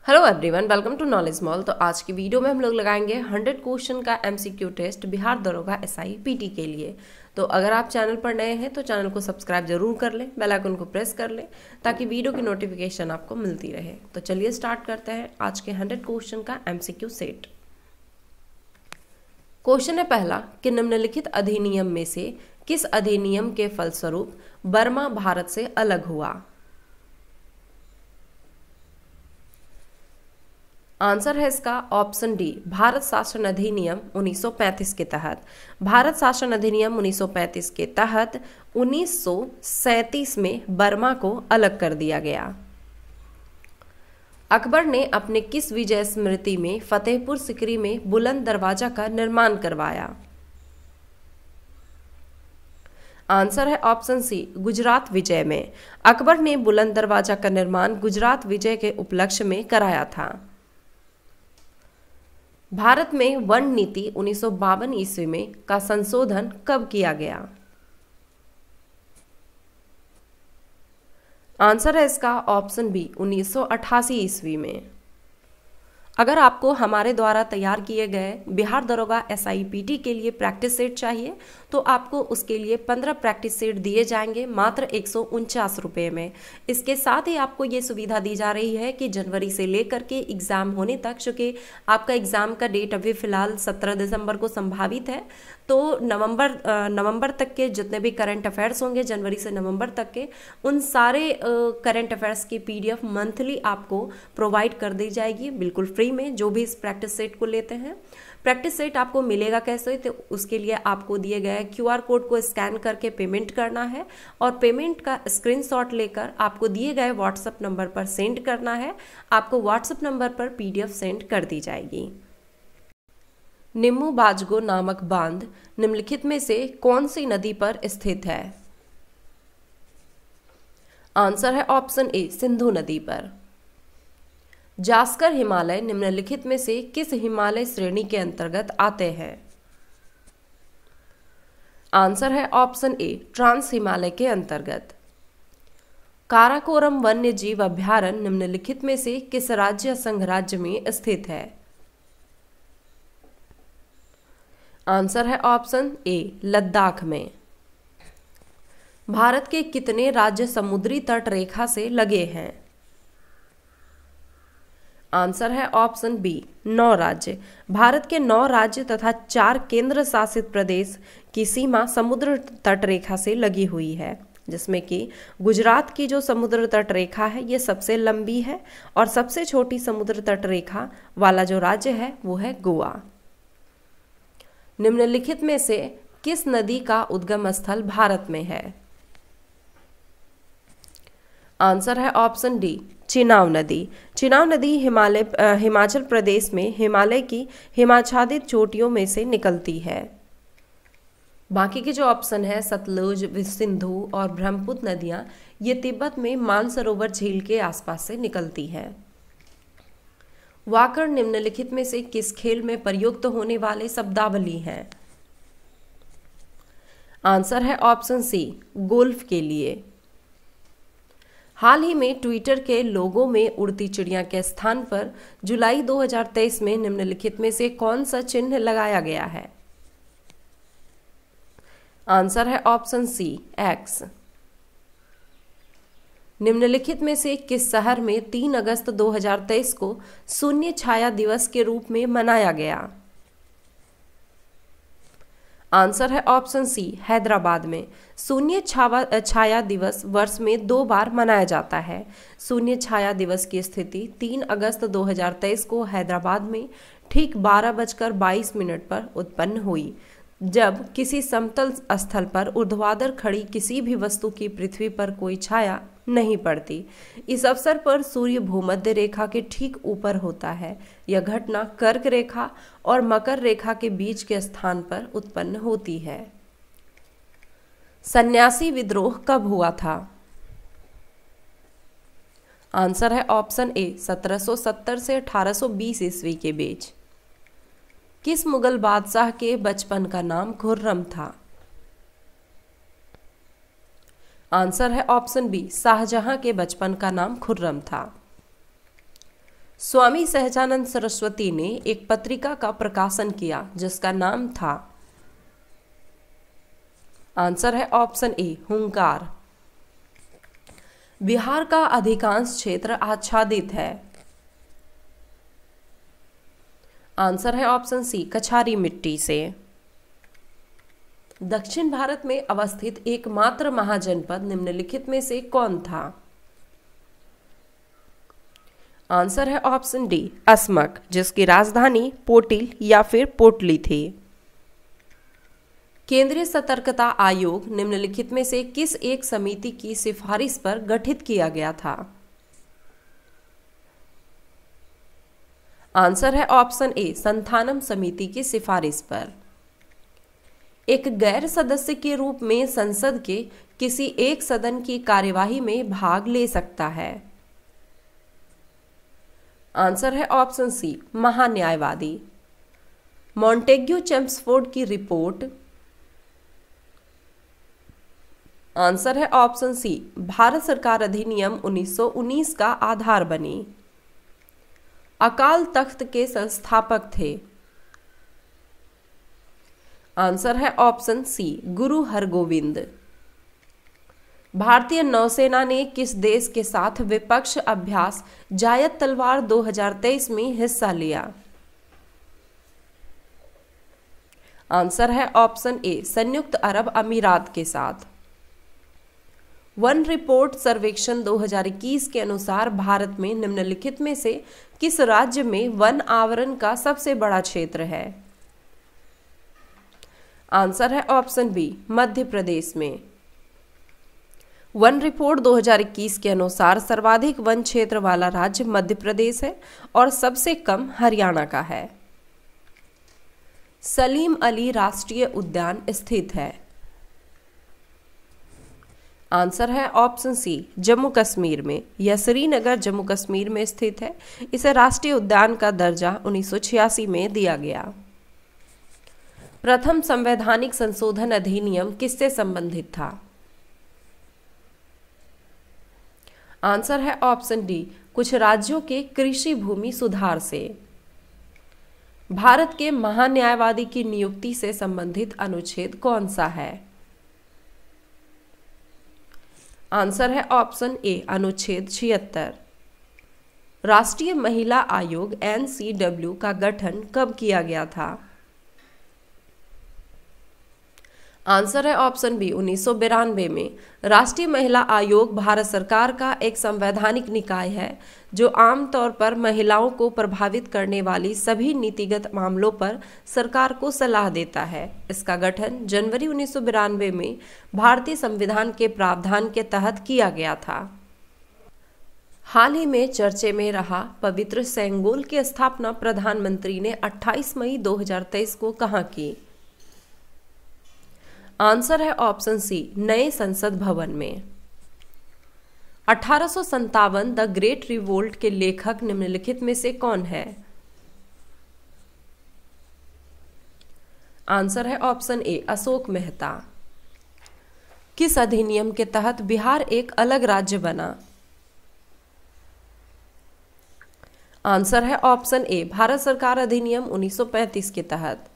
Hello everyone, welcome to knowledge mall. तो आज की वीडियो में हम लोग लगाएंगे 100 क्वेश्चन का एमसीक्यू टेस्ट बिहार दरोगा एसआई पीटी के लिए। तो अगर आप चैनल पर नए हैं तो चैनल को सब्सक्राइब जरूर कर लें, बेल आइकन को प्रेस कर लें ताकि वीडियो की नोटिफिकेशन आपको मिलती रहे। तो चलिए स्टार्ट करते हैं आज के 100 क्वेश्चन का एमसीक्यू सेट। क्वेश्चन है पहला कि निम्नलिखित अधिनियम में से किस अधिनियम के फलस्वरूप बर्मा भारत से अलग हुआ। आंसर है इसका ऑप्शन डी, भारत शासन अधिनियम 1935 के तहत। भारत शासन अधिनियम 1935 के तहत 1937 में बर्मा को अलग कर दिया गया। अकबर ने अपने किस विजय स्मृति में फतेहपुर सिकरी में बुलंद दरवाजा का निर्माण करवाया। आंसर है ऑप्शन सी, गुजरात विजय में। अकबर ने बुलंद दरवाजा का निर्माण गुजरात विजय के उपलक्ष्य में कराया था। भारत में वन नीति 1952 ईस्वी में का संशोधन कब किया गया। आंसर है इसका ऑप्शन बी, 1988 ईस्वी में। अगर आपको हमारे द्वारा तैयार किए गए बिहार दरोगा एसआईपीटी के लिए प्रैक्टिस सेट चाहिए तो आपको उसके लिए 15 प्रैक्टिस सेट दिए जाएंगे मात्र 149 रुपये में। इसके साथ ही आपको ये सुविधा दी जा रही है कि जनवरी से लेकर के एग्ज़ाम होने तक, चूँकि आपका एग्ज़ाम का डेट अभी फ़िलहाल 17 दिसंबर को संभावित है, तो नवंबर तक के जितने भी करंट अफेयर्स होंगे, जनवरी से नवंबर तक के, उन सारे करंट अफेयर्स की पीडीएफ मंथली आपको प्रोवाइड कर दी जाएगी बिल्कुल फ्री में, जो भी इस प्रैक्टिस सेट को लेते हैं। प्रैक्टिस सेट आपको मिलेगा कैसे, तो उसके लिए आपको दिए गए क्यूआर कोड को स्कैन करके पेमेंट करना है और पेमेंट का स्क्रीनशॉट लेकर आपको दिए गए व्हाट्सएप नंबर पर सेंड करना है। आपको व्हाट्सएप नंबर पर पीडीएफ सेंड कर दी जाएगी। निम्मू बाजगो नामक बांध निम्नलिखित में से कौन सी नदी पर स्थित है। आंसर है ऑप्शन ए, सिंधु नदी पर। जास्कर हिमालय निम्नलिखित में से किस हिमालय श्रेणी के अंतर्गत आते हैं। आंसर है ऑप्शन ए, ट्रांस हिमालय के अंतर्गत। काराकोरम वन्य जीव अभ्यारण्य निम्नलिखित में से किस राज्य या संघ राज्य में स्थित है। आंसर है ऑप्शन ए, लद्दाख में। भारत के कितने राज्य समुद्री तट रेखा से लगे हैं। आंसर है ऑप्शन बी, 9 राज्य। भारत के 9 राज्य तथा 4 केंद्र शासित प्रदेश की सीमा समुद्र तट रेखा से लगी हुई है, जिसमें कि गुजरात की जो समुद्र तट रेखा है ये सबसे लंबी है और सबसे छोटी समुद्र तट रेखा वाला जो राज्य है वो है गोवा। निम्नलिखित में से किस नदी का उद्गम स्थल भारत में है। आंसर है ऑप्शन डी, चिनाब नदी। चिनाब नदी हिमाचल प्रदेश में हिमालय की हिमाच्छादित चोटियों में से निकलती है। बाकी के जो ऑप्शन है सतलुज, सिंधु और ब्रह्मपुत्र नदियां, ये तिब्बत में मानसरोवर झील के आसपास से निकलती है। वाकर निम्नलिखित में से किस खेल में प्रयुक्त होने वाले शब्दावली हैं। आंसर है ऑप्शन सी, गोल्फ के लिए। हाल ही में ट्विटर के लोगो में उड़ती चिड़िया के स्थान पर जुलाई 2023 में निम्नलिखित में से कौन सा चिन्ह लगाया गया है। आंसर है ऑप्शन सी, एक्स। निम्नलिखित में से किस शहर में 3 अगस्त 2023 को शून्य छाया दिवस के रूप में मनाया गया। आंसर है ऑप्शन सी, हैदराबाद में। शून्य छाया दिवस वर्ष में 2 बार मनाया जाता है। शून्य छाया दिवस की स्थिति 3 अगस्त 2023 को हैदराबाद में ठीक 12:22 पर उत्पन्न हुई, जब किसी समतल स्थल पर ऊर्ध्वाधर खड़ी किसी भी वस्तु की पृथ्वी पर कोई छाया नहीं पड़ती। इस अवसर पर सूर्य भूमध्य रेखा के ठीक ऊपर होता है। यह घटना कर्क रेखा और मकर रेखा के बीच के स्थान पर उत्पन्न होती है। सन्यासी विद्रोह कब हुआ था। आंसर है ऑप्शन ए, 1770 से 1820 ईस्वी के बीच। किस मुगल बादशाह के बचपन का नाम खुर्रम था। आंसर है ऑप्शन बी, शाहजहां के बचपन का नाम खुर्रम था। स्वामी सहजानंद सरस्वती ने एक पत्रिका का प्रकाशन किया जिसका नाम था। आंसर है ऑप्शन ए हुंकार। बिहार का अधिकांश क्षेत्र आच्छादित है। आंसर है ऑप्शन सी कछारी मिट्टी से। दक्षिण भारत में अवस्थित एकमात्र महाजनपद निम्नलिखित में से कौन था? आंसर है ऑप्शन डी असमक, जिसकी राजधानी पोटिल या फिर पोटली थी। केंद्रीय सतर्कता आयोग निम्नलिखित में से किस एक समिति की सिफारिश पर गठित किया गया था? आंसर है ऑप्शन ए संथानम समिति की सिफारिश पर। एक गैर सदस्य के रूप में संसद के किसी एक सदन की कार्यवाही में भाग ले सकता है। आंसर है ऑप्शन सी महान्यायवादी। मॉन्टेग्यू चेम्सफोर्ड की रिपोर्ट। आंसर है ऑप्शन सी भारत सरकार अधिनियम 1919 का आधार बनी। अकाल तख्त के संस्थापक थे। आंसर है ऑप्शन सी गुरु हरगोविंद। भारतीय नौसेना ने किस देश के साथ विपक्ष अभ्यास जायद तलवार 2023 में हिस्सा लिया? आंसर है ऑप्शन ए संयुक्त अरब अमीरात के साथ। वन रिपोर्ट सर्वेक्षण 2021 के अनुसार भारत में निम्नलिखित में से किस राज्य में वन आवरण का सबसे बड़ा क्षेत्र है? आंसर है ऑप्शन बी मध्य प्रदेश में। वन रिपोर्ट 2021 के अनुसार सर्वाधिक वन क्षेत्र वाला राज्य मध्य प्रदेश है और सबसे कम हरियाणा का है। सलीम अली राष्ट्रीय उद्यान स्थित है। आंसर है ऑप्शन सी जम्मू कश्मीर में। यह श्रीनगर जम्मू कश्मीर में स्थित है। इसे राष्ट्रीय उद्यान का दर्जा 1986 में दिया गया। प्रथम संवैधानिक संशोधन अधिनियम किससे संबंधित था? आंसर है ऑप्शन डी कुछ राज्यों के कृषि भूमि सुधार से। भारत के महान्यायवादी की नियुक्ति से संबंधित अनुच्छेद कौन सा है? आंसर है ऑप्शन ए अनुच्छेद 76। राष्ट्रीय महिला आयोग NCW का गठन कब किया गया था? आंसर है ऑप्शन बी 1992 में। राष्ट्रीय महिला आयोग भारत सरकार का एक संवैधानिक निकाय है जो आमतौर पर महिलाओं को प्रभावित करने वाली सभी नीतिगत मामलों पर सरकार को सलाह देता है। इसका गठन जनवरी 1992 में भारतीय संविधान के प्रावधान के तहत किया गया था। हाल ही में चर्चे में रहा पवित्र सेंगोल की स्थापना प्रधानमंत्री ने 28 मई 2023 को कहाँ की? आंसर है ऑप्शन सी नए संसद भवन में। 1857 द ग्रेट रिवोल्ट के लेखक निम्नलिखित में से कौन है? आंसर है ऑप्शन ए अशोक मेहता। किस अधिनियम के तहत बिहार एक अलग राज्य बना? आंसर है ऑप्शन ए भारत सरकार अधिनियम 1935 के तहत।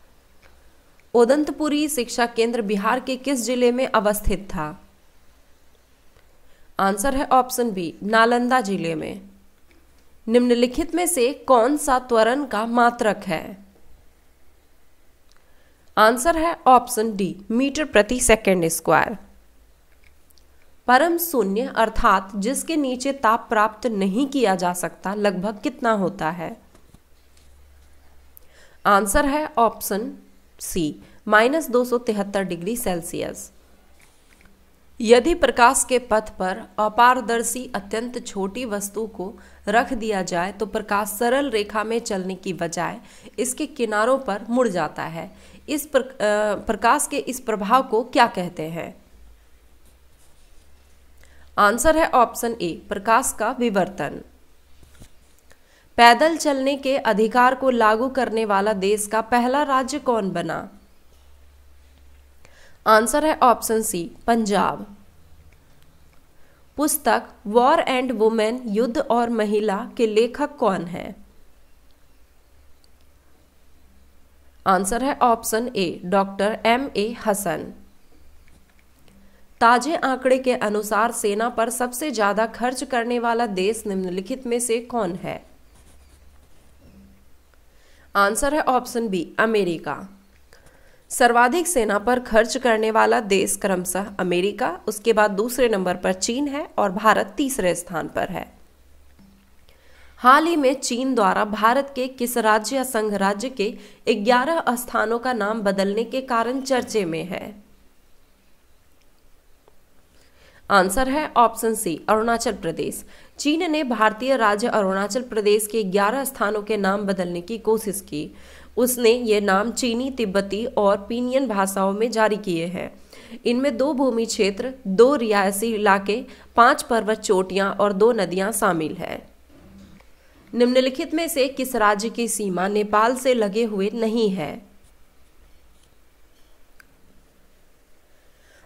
ओदंतपुरी शिक्षा केंद्र बिहार के किस जिले में अवस्थित था? आंसर है ऑप्शन बी नालंदा जिले में। निम्नलिखित में से कौन सा त्वरण का मात्रक है? आंसर है ऑप्शन डी मीटर प्रति सेकंड स्क्वायर। परम शून्य अर्थात जिसके नीचे ताप प्राप्त नहीं किया जा सकता लगभग कितना होता है? आंसर है ऑप्शन सी -273 डिग्री सेल्सियस। यदि प्रकाश के पथ पर अपारदर्शी अत्यंत छोटी वस्तु को रख दिया जाए तो प्रकाश सरल रेखा में चलने की बजाय इसके किनारों पर मुड़ जाता है। इस प्रकाश के इस प्रभाव को क्या कहते हैं? आंसर है ऑप्शन ए प्रकाश का विवर्तन। पैदल चलने के अधिकार को लागू करने वाला देश का पहला राज्य कौन बना? आंसर है ऑप्शन सी पंजाब। पुस्तक वॉर एंड वुमेन युद्ध और महिला के लेखक कौन है? आंसर है option A doctor M.A. Hasan. ताजे आंकड़े के अनुसार सेना पर सबसे ज्यादा खर्च करने वाला देश निम्नलिखित में से कौन है? आंसर है ऑप्शन बी अमेरिका। सर्वाधिक सेना पर खर्च करने वाला देश क्रमशः अमेरिका, उसके बाद दूसरे नंबर पर चीन है और भारत तीसरे स्थान पर है। हाल ही में चीन द्वारा भारत के किस राज्य या संघ राज्य के 11 स्थानों का नाम बदलने के कारण चर्चे में है? आंसर है ऑप्शन सी अरुणाचल प्रदेश। चीन ने भारतीय राज्य अरुणाचल प्रदेश के 11 स्थानों के नाम बदलने की कोशिश की। उसने ये नाम चीनी, तिब्बती और पीनियन भाषाओं में जारी किए हैं। इनमें 2 भूमि क्षेत्र, 2 रियायती इलाके, 5 पर्वत चोटियां और 2 नदियां शामिल हैं। निम्नलिखित में से किस राज्य की सीमा नेपाल से लगे हुए नहीं है?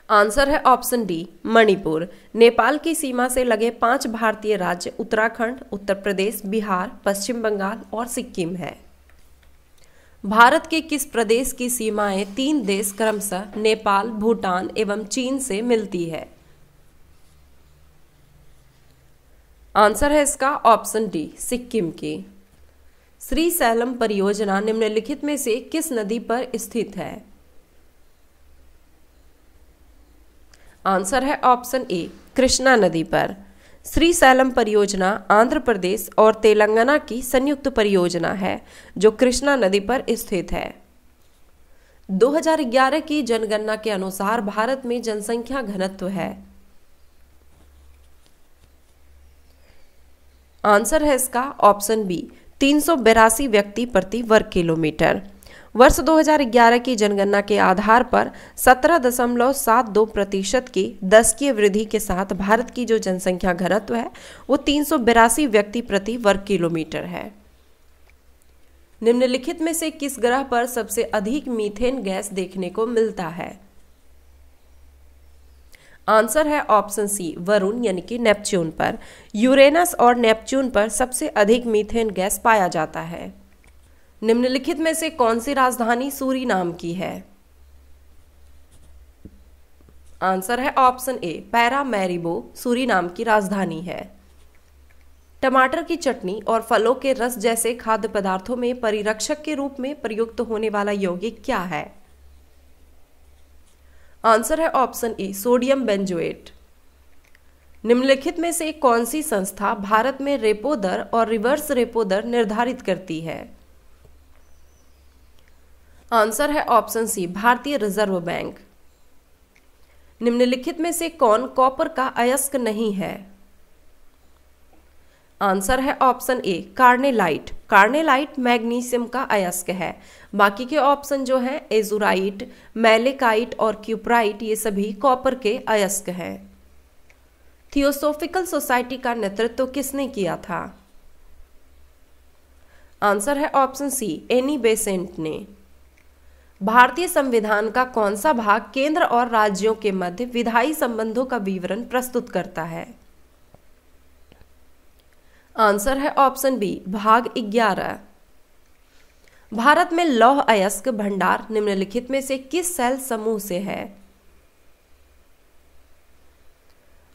आंसर है ऑप्शन डी मणिपुर। नेपाल की सीमा से लगे 5 भारतीय राज्य उत्तराखंड, उत्तर प्रदेश, बिहार, पश्चिम बंगाल और सिक्किम है। भारत के किस प्रदेश की सीमाएं 3 देश क्रमशः नेपाल, भूटान एवं चीन से मिलती है? आंसर है इसका ऑप्शन डी सिक्किम की। श्रीशैलम परियोजना निम्नलिखित में से किस नदी पर स्थित है? आंसर है ऑप्शन ए कृष्णा नदी पर। श्रीशैलम परियोजना आंध्र प्रदेश और तेलंगाना की संयुक्त परियोजना है जो कृष्णा नदी पर स्थित है। 2011 की जनगणना के अनुसार भारत में जनसंख्या घनत्व है। आंसर है इसका ऑप्शन बी 382 व्यक्ति प्रति वर्ग किलोमीटर। वर्ष 2011 की जनगणना के आधार पर 17.72% की दशकीय वृद्धि के साथ भारत की जो जनसंख्या घनत्व है वो 382 व्यक्ति प्रति वर्ग किलोमीटर है। निम्नलिखित में से किस ग्रह पर सबसे अधिक मीथेन गैस देखने को मिलता है? आंसर है ऑप्शन सी वरुण यानी कि नेपच्यून पर। यूरेनस और नेपच्यून पर सबसे अधिक मीथेन गैस पाया जाता है। निम्नलिखित में से कौन सी राजधानी सूरीनाम की है? आंसर है ऑप्शन ए पैरामैरिबो सूरीनाम की राजधानी है। टमाटर की चटनी और फलों के रस जैसे खाद्य पदार्थों में परिरक्षक के रूप में प्रयुक्त होने वाला यौगिक क्या है? आंसर है ऑप्शन ए सोडियम बेंजोएट। निम्नलिखित में से कौन सी संस्था भारत में रेपो दर और रिवर्स रेपो दर निर्धारित करती है? आंसर है ऑप्शन सी भारतीय रिजर्व बैंक। निम्नलिखित में से कौन कॉपर का अयस्क नहीं है? आंसर है option A carnallite. Carnallite magnesium का अयस्क है। बाकी के ऑप्शन जो हैं एजुराइट, मैलेकाइट और क्यूप्राइट ये सभी कॉपर के अयस्क हैं। थियोसोफिकल सोसाइटी का नेतृत्व किसने किया था? आंसर है ऑप्शन सी एनी बेसेंट ने। भारतीय संविधान का कौन सा भाग केंद्र और राज्यों के मध्य विधायी संबंधों का विवरण प्रस्तुत करता है? आंसर है ऑप्शन बी भाग 11। भारत में लौह अयस्क भंडार निम्नलिखित में से किस सेल समूह से है?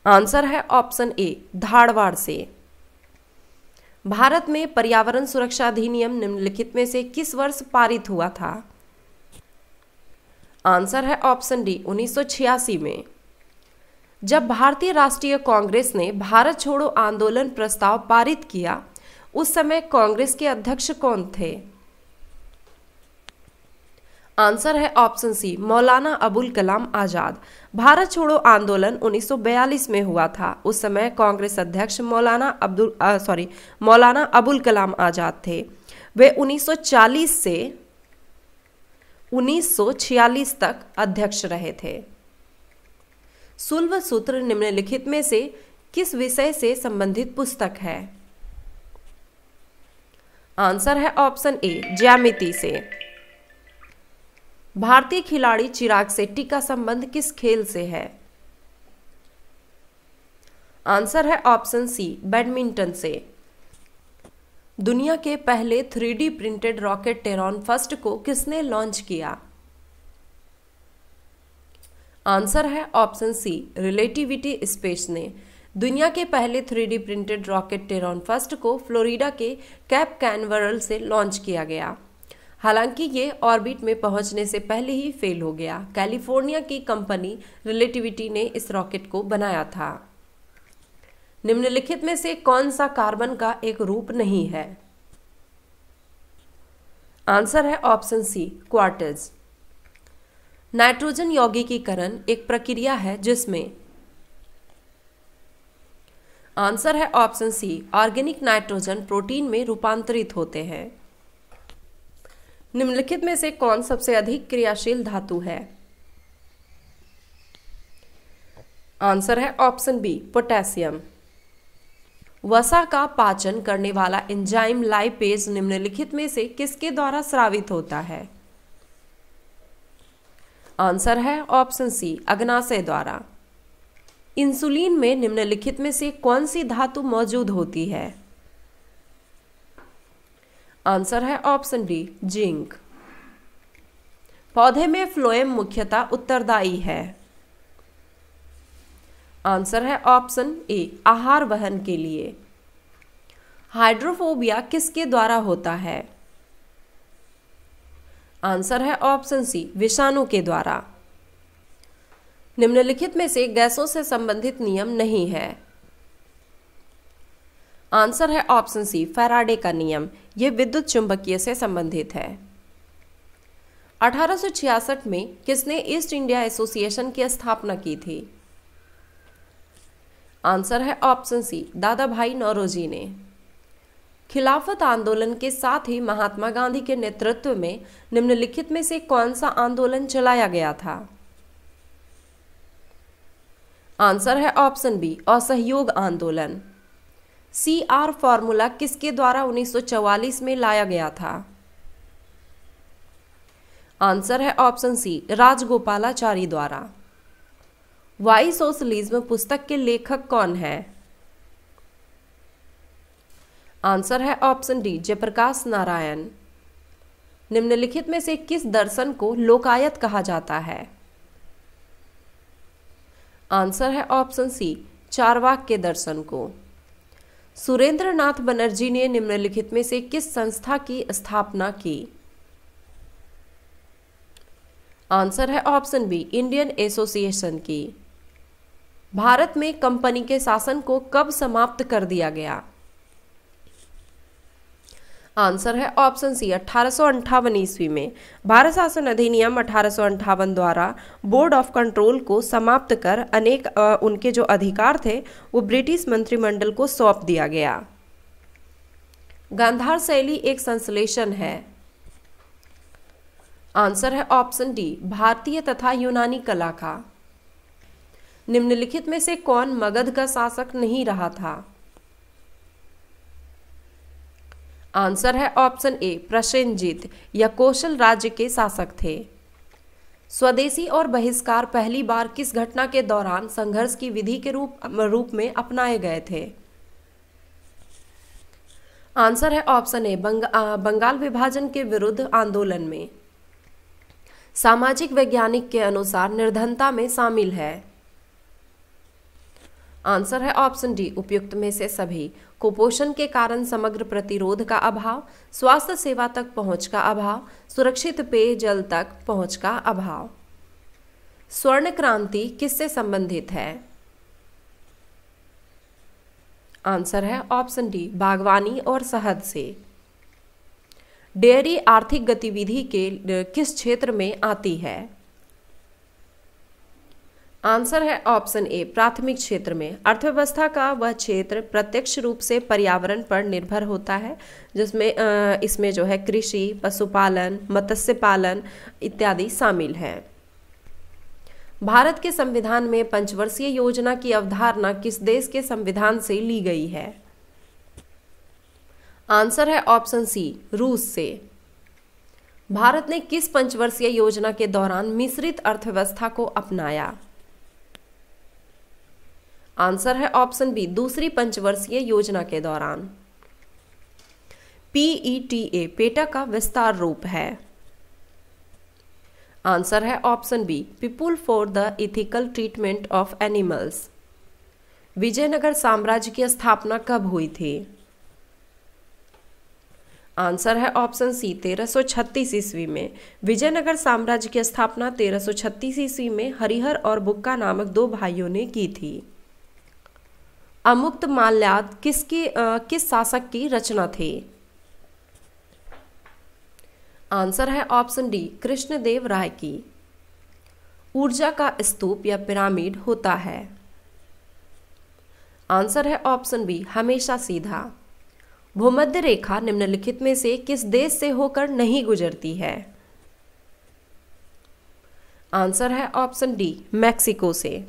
आंसर है ऑप्शन ए धारवाड़ से। भारत में पर्यावरण सुरक्षा अधिनियम निम्नलिखित में से किस वर्ष पारित हुआ था? आंसर है ऑप्शन डी 1986 में। जब भारतीय राष्ट्रीय कांग्रेस ने भारत छोड़ो आंदोलन प्रस्ताव पारित किया उस समय कांग्रेस के अध्यक्ष कौन थे? आंसर है ऑप्शन सी मौलाना अबुल कलाम आजाद। भारत छोड़ो आंदोलन 1942 में हुआ था। उस समय कांग्रेस अध्यक्ष मौलाना अबुल कलाम आजाद थे। वे 1940 से 1946 तक अध्यक्ष रहे थे। सुलभ सूत्र निम्नलिखित में से किस विषय से संबंधित पुस्तक है? आंसर है ऑप्शन ए ज्यामिति से। भारतीय खिलाड़ी चिराग शेट्टी का संबंध किस खेल से है? आंसर है ऑप्शन सी, बैडमिंटन से। दुनिया के पहले 3D printed rocket Terran first को किसने लॉन्च किया? आंसर है ऑप्शन सी, रिलेटिविटी स्पेस ने। दुनिया के पहले 3D printed rocket Terran first को फ्लोरिडा के कैप कैनवरल से लॉन्च किया गया। हालांकि ये ऑर्बिट में पहुंचने से पहले ही फेल हो गया। कैलिफोर्निया की कंपनी रिलेटिविटी ने इस रॉकेट को बनाया था। निम्नलिखित में से कौन सा कार्बन का एक रूप नहीं है? आंसर है ऑप्शन सी, क्वार्टज। नाइट्रोजन यौगिकीकरण एक प्रक्रिया है जिसमें, आंसर है option C, organic nitrogen protein में रूपांतरित होते हैं। निम्नलिखित में से कौन सबसे अधिक क्रियाशील धातु है? आंसर है ऑप्शन बी, पोटेशियम। वसा का पाचन करने वाला एंजाइम लाइपेज निम्नलिखित में से किसके द्वारा स्रावित होता है? आंसर है ऑप्शन सी, अग्नाशय द्वारा। इंसुलिन में निम्नलिखित में से कौन सी धातु मौजूद होती है? आंसर है ऑप्शन डी, जिंक। पौधे में फ्लोएम मुख्यतः उत्तरदायी है। आंसर है ऑप्शन ए, आहार वहन के लिए। हाइड्रोफोबिया किसके द्वारा होता है? आंसर है ऑप्शन सी, विषाणु के द्वारा। निम्नलिखित में से गैसों से संबंधित नियम नहीं है। आंसर है ऑप्शन सी, फैराडे का नियम। यह विद्युत चुंबकीय से संबंधित है। 1866 में किसने ईस्ट इंडिया एसोसिएशन की स्थापना की थी? आंसर है ऑप्शन सी, दादा भाई नौरोजी ने। खिलाफत आंदोलन के साथ ही महात्मा गांधी के नेतृत्व में निम्नलिखित में से कौन सा आंदोलन चलाया गया था? आंसर है ऑप्शन बी, असहयोग आंदोलन। CR फॉर्मूला किसके द्वारा 1944 में लाया गया था? आंसर है ऑप्शन सी, राजगोपालाचारी द्वारा। वाई सोशलिज्म पुस्तक के लेखक कौन है? आंसर है ऑप्शन डी, जयप्रकाश नारायण। निम्नलिखित में से किस दर्शन को लोकायत कहा जाता है? आंसर है ऑप्शन सी, चारवाक के दर्शन को। सुरेंद्र नाथ बनर्जी ने निम्नलिखित में से किस संस्था की स्थापना की? आंसर है ऑप्शन बी, इंडियन एसोसिएशन की। भारत में कंपनी के शासन को कब समाप्त कर दिया गया? आंसर है ऑप्शन सी, 1858 ईस्वी में। भारत शासन अधिनियम 1858 द्वारा बोर्ड ऑफ कंट्रोल को समाप्त कर अनेक उनके जो अधिकार थे वो ब्रिटिश मंत्रिमंडल को सौंप दिया गया। गांधार शैली एक संश्लेषण है। आंसर है ऑप्शन डी, भारतीय तथा यूनानी कला का। निम्नलिखित में से कौन मगध का शासक नहीं रहा था? आंसर है ऑप्शन ए, प्रसेनजीत। या कौशल राज्य के शासक थे। स्वदेशी और बहिष्कार पहली बार किस घटना के दौरान संघर्ष की विधि के रूप में अपनाए गए थे? आंसर है ऑप्शन ए, बंगाल विभाजन के विरुद्ध आंदोलन में। सामाजिक वैज्ञानिक के अनुसार निर्धनता में शामिल है। आंसर है ऑप्शन डी, उपयुक्त में से सभी। कुपोषण के कारण समग्र प्रतिरोध का अभाव, स्वास्थ्य सेवा तक पहुंच का अभाव, सुरक्षित पेयजल तक पहुंच का अभाव। स्वर्ण क्रांति किससे संबंधित है? आंसर है ऑप्शन डी, बागवानी और शहद से। डेयरी आर्थिक गतिविधि के किस क्षेत्र में आती है? आंसर है ऑप्शन ए, प्राथमिक क्षेत्र में। अर्थव्यवस्था का वह क्षेत्र प्रत्यक्ष रूप से पर्यावरण पर निर्भर होता है, जिसमें इसमें जो है कृषि, पशुपालन, मत्स्य पालन इत्यादि शामिल हैं। भारत के संविधान में पंचवर्षीय योजना की अवधारणा किस देश के संविधान से ली गई है? आंसर है ऑप्शन सी, रूस से। भारत ने किस पंचवर्षीय योजना के दौरान मिश्रित अर्थव्यवस्था को अपनाया? आंसर है ऑप्शन बी, दूसरी पंचवर्षीय योजना के दौरान। PETA पेटा का विस्तार रूप है। आंसर है option B, people for the ethical treatment of animals. Vijayanagara साम्राज्य की स्थापना कब हुई थी? आंसर है ऑप्शन सी, 1336 ईस्वी में। विजयनगर साम्राज्य की स्थापना 1336 ईस्वी में हरिहर और बुक्का नामक दो भाइयों ने की थी। अमुक्त माल्याद किस शासक की रचना थी? आंसर है ऑप्शन डी, कृष्णदेव राय की। ऊर्जा का स्तूप या पिरामिड होता है। आंसर है ऑप्शन बी, हमेशा सीधा। भूमध्य रेखा निम्नलिखित में से किस देश से होकर नहीं गुजरती है? आंसर है ऑप्शन डी, मैक्सिको से।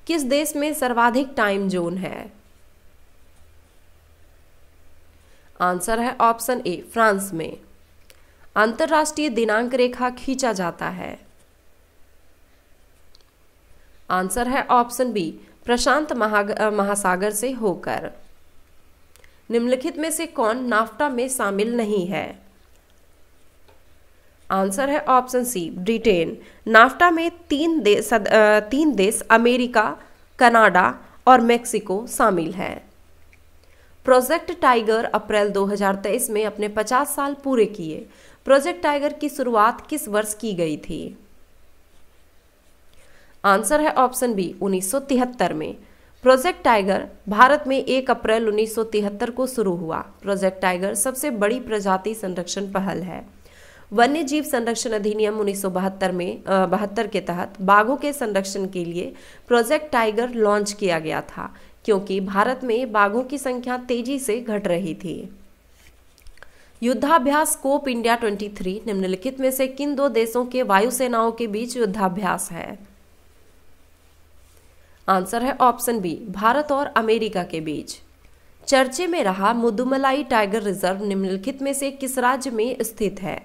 किस देश में सर्वाधिक टाइम जोन है? आंसर है ऑप्शन ए, फ्रांस में। अंतरराष्ट्रीय दिनांक रेखा खींचा जाता है। आंसर है ऑप्शन बी, प्रशांत महासागर से होकर। निम्नलिखित में से कौन नाफ्टा में शामिल नहीं है? आंसर है ऑप्शन सी, ब्रिटेन। नाफ्टा में तीन देश अमेरिका, कनाडा और मेक्सिको शामिल है। प्रोजेक्ट टाइगर अप्रैल 2023 में अपने 50 साल पूरे किए। प्रोजेक्ट टाइगर की शुरुआत किस वर्ष की गई थी? आंसर है ऑप्शन बी, 1973 में। प्रोजेक्ट टाइगर भारत में 1 अप्रैल 1973 को शुरू हुआ। प्रोजेक्ट टाइगर सबसे बड़ी प्रजाति संरक्षण पहल है। वन्य जीव संरक्षण अधिनियम 1972 के तहत बाघों के संरक्षण के लिए प्रोजेक्ट टाइगर लॉन्च किया गया था, क्योंकि भारत में बाघों की संख्या तेजी से घट रही थी। युद्धाभ्यास स्कोप इंडिया 23 निम्नलिखित में से किन दो देशों के वायुसेनाओं के बीच युद्धाभ्यास है? आंसर है ऑप्शन बी, भारत और अमेरिका के बीच। चर्चे में रहा मुदुमलाई टाइगर रिजर्व निम्नलिखित में से किस राज्य में स्थित है?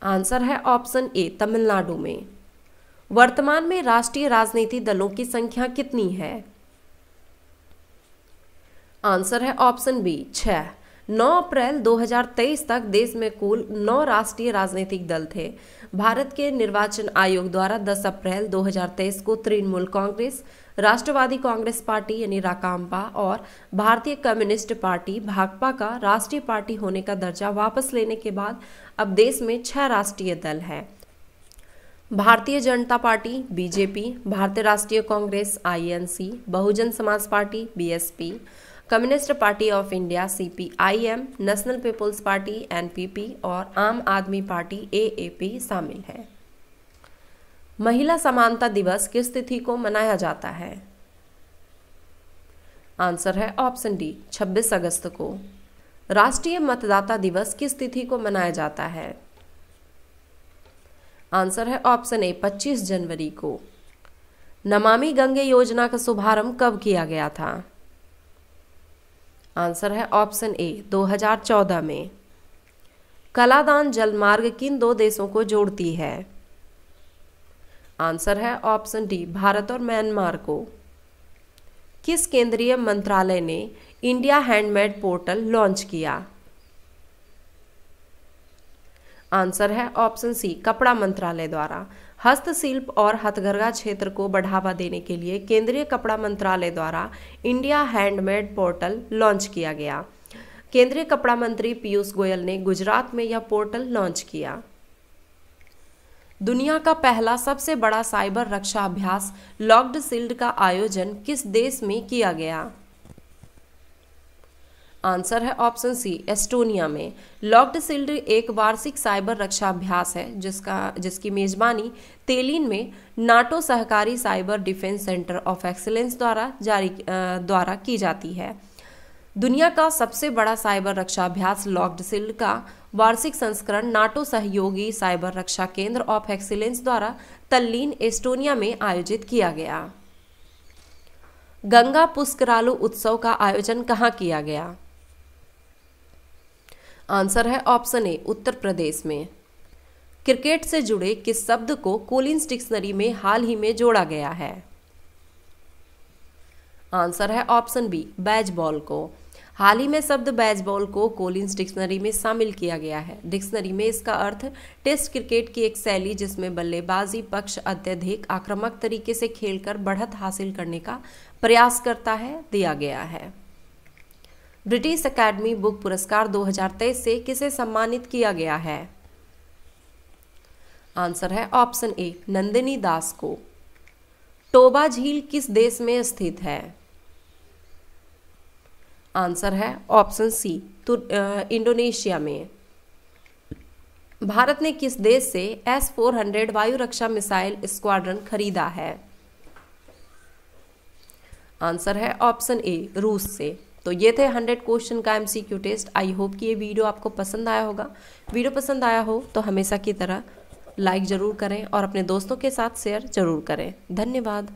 आंसर है ऑप्शन ए, तमिलनाडु में। वर्तमान में राष्ट्रीय राजनीतिक दलों की संख्या कितनी है? आंसर है ऑप्शन बी, 6। 9 अप्रैल 2023 तक देश में कुल 9 राष्ट्रीय राजनीतिक दल थे। भारत के निर्वाचन आयोग द्वारा 10 अप्रैल 2023 को तृणमूल कांग्रेस, राष्ट्रवादी कांग्रेस पार्टी यानी राकांपा और भारतीय कम्युनिस्ट पार्टी भाकपा का राष्ट्रीय पार्टी होने का दर्जा वापस लेने के बाद अब देश में 6 राष्ट्रीय दल हैं। भारतीय जनता पार्टी बीजेपी, भारतीय राष्ट्रीय Congress INC, Bahujan Samaj party BSP, communist party of India CPIM, national people's party NPP और आम आदमी पार्टी AAP शामिल है। महिला समानता दिवस किस तिथि को मनाया जाता है? आंसर है ऑप्शन डी, 26 अगस्त को। राष्ट्रीय मतदाता दिवस किस तिथि को मनाया जाता है? आंसर है ऑप्शन ए, 25 जनवरी को। नमामि गंगे योजना का शुभारंभ कब किया गया था? आंसर है ऑप्शन ए, 2014 में। कलादान जलमार्ग किन दो देशों को जोड़ती है? आंसर है ऑप्शन डी, भारत और म्यांमार को। किस केंद्रीय मंत्रालय ने इंडिया हैंडमेड पोर्टल लॉन्च किया? आंसर है ऑप्शन सी, कपड़ा मंत्रालय द्वारा। हस्तशिल्प और हथकरघा क्षेत्र को बढ़ावा देने के लिए केंद्रीय कपड़ा मंत्रालय द्वारा इंडिया हैंडमेड पोर्टल लॉन्च किया गया। केंद्रीय कपड़ा मंत्री पीयूष गोयल ने गुजरात में यह पोर्टल लॉन्च किया। दुनिया का पहला सबसे बड़ा साइबर रक्षा अभ्यास लॉक्ड शील्ड का आयोजन किस देश में किया गया? आंसर है ऑप्शन सी, एस्टोनिया में। लॉक्ड शील्ड एक वार्षिक साइबर रक्षा अभ्यास है जिसकी मेजबानी तेलिन में नाटो सहकारी cyber defence centre of excellence द्वारा की जाती है। दुनिया का सबसे बड़ा साइबर रक्षा अभ्यास लॉक्ड शील्ड का वार्षिक संस्करण नाटो सहयोगी साइबर रक्षा केंद्र ऑफ एक्सीलेंस द्वारा तल्लीन, एस्टोनिया में आयोजित किया गया। गंगा पुष्करालु उत्सव का आयोजन कहाँ किया गया? आंसर है ऑप्शन ए, उत्तर प्रदेश में। क्रिकेट से जुड़े किस शब्द को कोलिन्स डिक्शनरी में हाल ही में जोड़ा गया है? आंसर है ऑप्शन बी, बेसबॉल को। हाल ही में शब्द बेसबॉल को कोलिंस डिक्शनरी में शामिल किया गया है। डिक्शनरी में इसका अर्थ टेस्ट क्रिकेट की एक शैली जिसमें बल्लेबाजी पक्ष अत्यधिक आक्रामक तरीके से खेलकर बढ़त हासिल करने का प्रयास करता है दिया गया है। ब्रिटिश अकादमी बुक पुरस्कार 2023 से किसे सम्मानित किया गया है? आंसर है ऑप्शन ए, नंदिनी दास को। टोबा झील किस देश में स्थित है? आंसर है ऑप्शन सी, इंडोनेशिया में। भारत ने किस देश से S-400 वायु रक्षा मिसाइल स्क्वाड्रन खरीदा है? आंसर है ऑप्शन ए, रूस से। तो ये थे 100 क्वेश्चन का MCQ टेस्ट। आई होप कि ये वीडियो आपको पसंद आया होगा। वीडियो पसंद आया हो तो हमेशा की तरह लाइक ज़रूर करें और अपने दोस्तों के साथ शेयर ज़रूर करें। धन्यवाद।